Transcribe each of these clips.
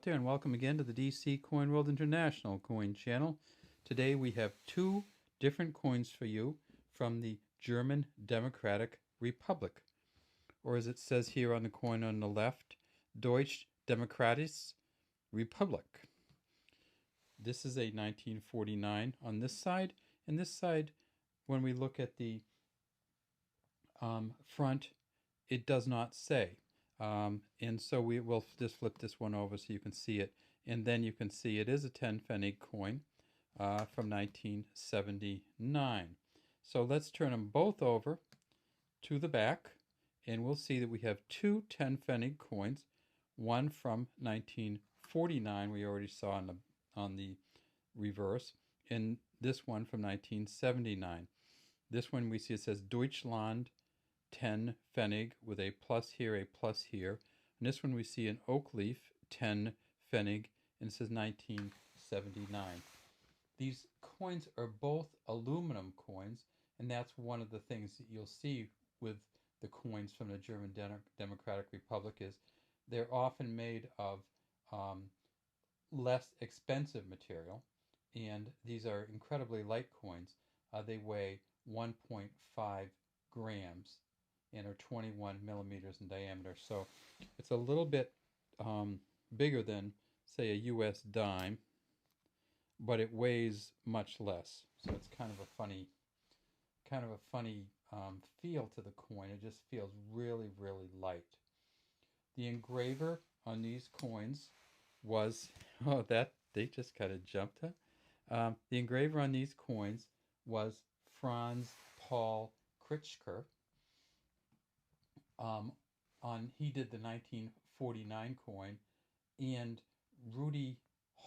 There and welcome again to the DC Coin World International Coin Channel. Today we have two different coins for you from the German Democratic Republic, or as it says here on the coin on the left, Deutsche Demokratische Republik. This is a 1949 on this side, and this side, when we look at the front, it does not say. And so we will just flip this one over so you can see it. And then you can see it is a 10 Pfennig coin from 1979. So let's turn them both over to the back, and we'll see that we have two 10 Pfennig coins, one from 1949 we already saw on the reverse, and this one from 1979. This one we see it says Deutschland 10 Pfennig with a plus here, a plus here. And this one we see an oak leaf 10 Pfennig, and it says 1979. These coins are both aluminum coins, and that's one of the things that you'll see with the coins from the German Democratic Republic is they're often made of less expensive material, and these are incredibly light coins. They weigh 1.5 grams and are 21 millimeters in diameter. So it's a little bit bigger than, say, a US dime, but it weighs much less. So it's kind of a funny feel to the coin. It just feels really, really light. The engraver on these coins was, they just kind of jumped, huh? The engraver on these coins was Franz Paul Kritschker. He did the 1949 coin, and Rudy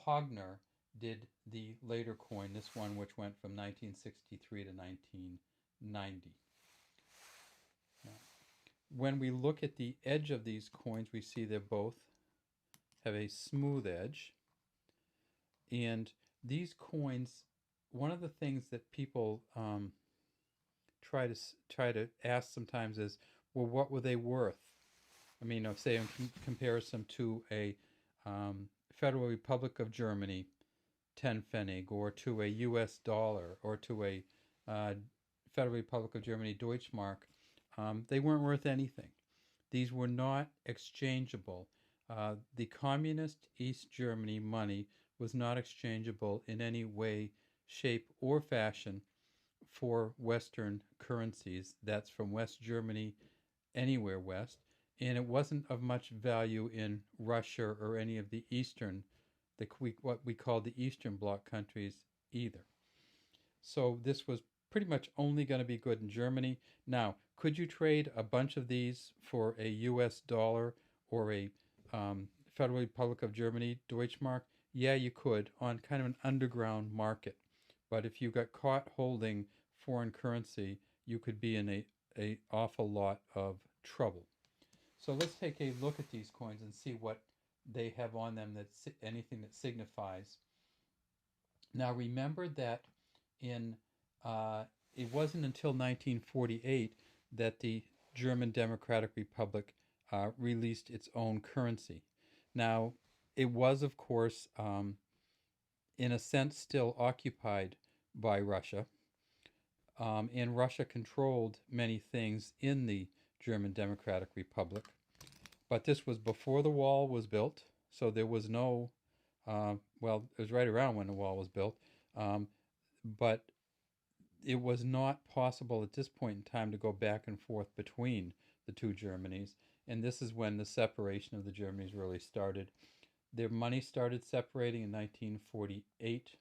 Hogner did the later coin, this one which went from 1963 to 1990. Now, when we look at the edge of these coins, we see they both have a smooth edge. And these coins, one of the things that people try to ask sometimes is, well, what were they worth? I mean, say in comparison to a Federal Republic of Germany 10 Pfennig, or to a U.S. dollar, or to a Federal Republic of Germany Deutschmark, they weren't worth anything. These were not exchangeable. The communist East Germany money was not exchangeable in any way, shape, or fashion for Western currencies. That's from West Germany, anywhere west, and it wasn't of much value in Russia or any of the Eastern, what we call the Eastern Bloc countries either. So this was pretty much only going to be good in Germany. Now, could you trade a bunch of these for a U.S. dollar or a Federal Republic of Germany Deutschmark? Yeah, you could, on kind of an underground market. But if you got caught holding foreign currency, you could be in an awful lot of trouble. So let's take a look at these coins and see what they have on them, that's anything that signifies. Now remember that it wasn't until 1948 that the German Democratic Republic released its own currency. Now, it was, of course, in a sense, still occupied by Russia. And Russia controlled many things in the German Democratic Republic. But this was before the wall was built, so there was no, well, it was right around when the wall was built, but it was not possible at this point in time to go back and forth between the two Germanys, and this is when the separation of the Germanys really started. Their money started separating in 1948,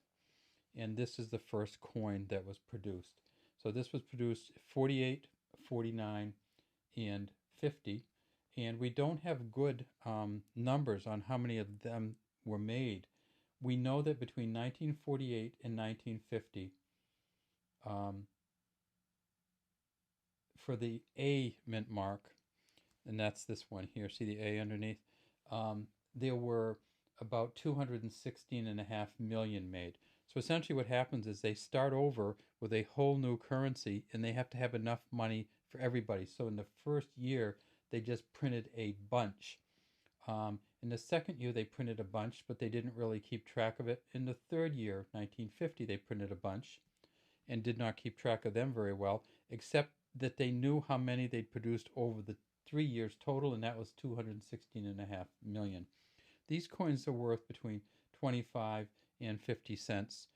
and this is the first coin that was produced. So this was produced 48, 49, and 50, and we don't have good numbers on how many of them were made. We know that between 1948 and 1950, for the A mint mark, and that's this one here, see the A underneath, there were about 216.5 million made. So essentially what happens is they start over with a whole new currency, and they have to have enough money for everybody. So in the first year, they just printed a bunch. And In the second year, they printed a bunch, but they didn't really keep track of it. In the third year, 1950, they printed a bunch and did not keep track of them very well, except that they knew how many they'd produced over the 3 years total, and that was 216.5 million. These coins are worth between 25 and 50 cents.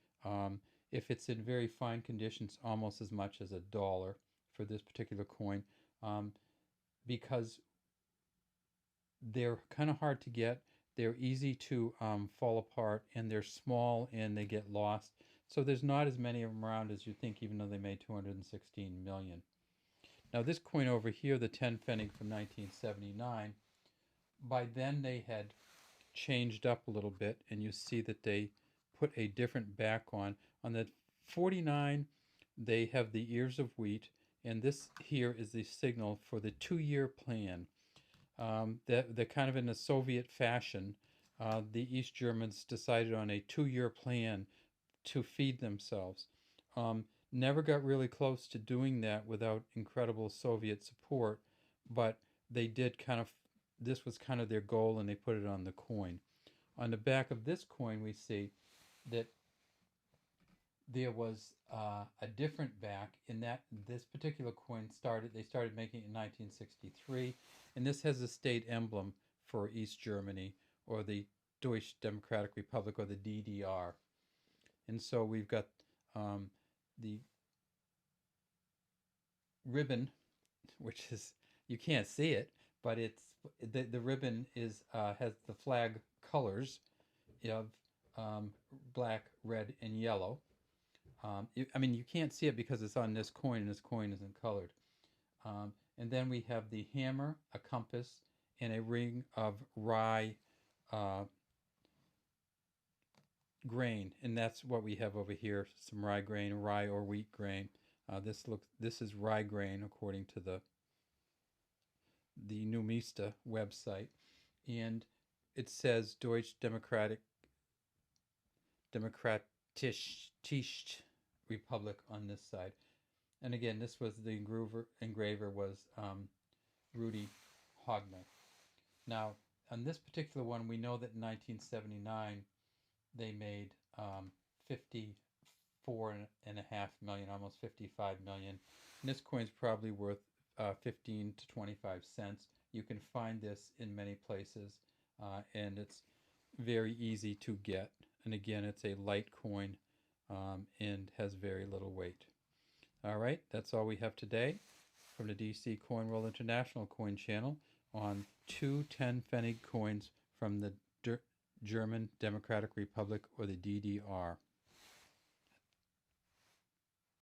If it's in very fine conditions, almost as much as $1 for this particular coin, because they're kind of hard to get. They're easy to fall apart, and they're small, and they get lost. So there's not as many of them around as you think, even though they made 216 million. Now this coin over here, the 10 Pfennig from 1979, by then they had changed up a little bit, and you see that they put a different back on. On the 49, they have the ears of wheat, and this here is the signal for the 2-year plan. They're kind of in a Soviet fashion. The East Germans decided on a 2-year plan to feed themselves. Never got really close to doing that without incredible Soviet support, but they did kind of, this was kind of their goal, and they put it on the coin. On the back of this coin, we see that there was a different back in that this particular coin they started making it in 1963, and this has a state emblem for East Germany, or the Deutsche Demokratische Republik, or the DDR. And so we've got the ribbon, which is, you can't see it, but it's the ribbon is has the flag colors of black, red, and yellow. I mean, you can't see it because it's on this coin, and this coin isn't colored. And then we have the hammer, a compass, and a ring of rye grain, and that's what we have over here, some rye grain, rye or wheat grain. This is rye grain according to the Numista website, and it says Deutsche Demokratische Republic on this side. And again, this was the engraver was Rudy Hogner. Now, on this particular one, we know that in 1979 they made 54.5 million, almost 55 million. And this coin's probably worth 15 to 25 cents. You can find this in many places, and it's very easy to get. And again, it's a light coin and has very little weight. All right, that's all we have today from the DC Coin World International Coin Channel on 2 10 Pfennig coins from the German Democratic Republic, or the DDR.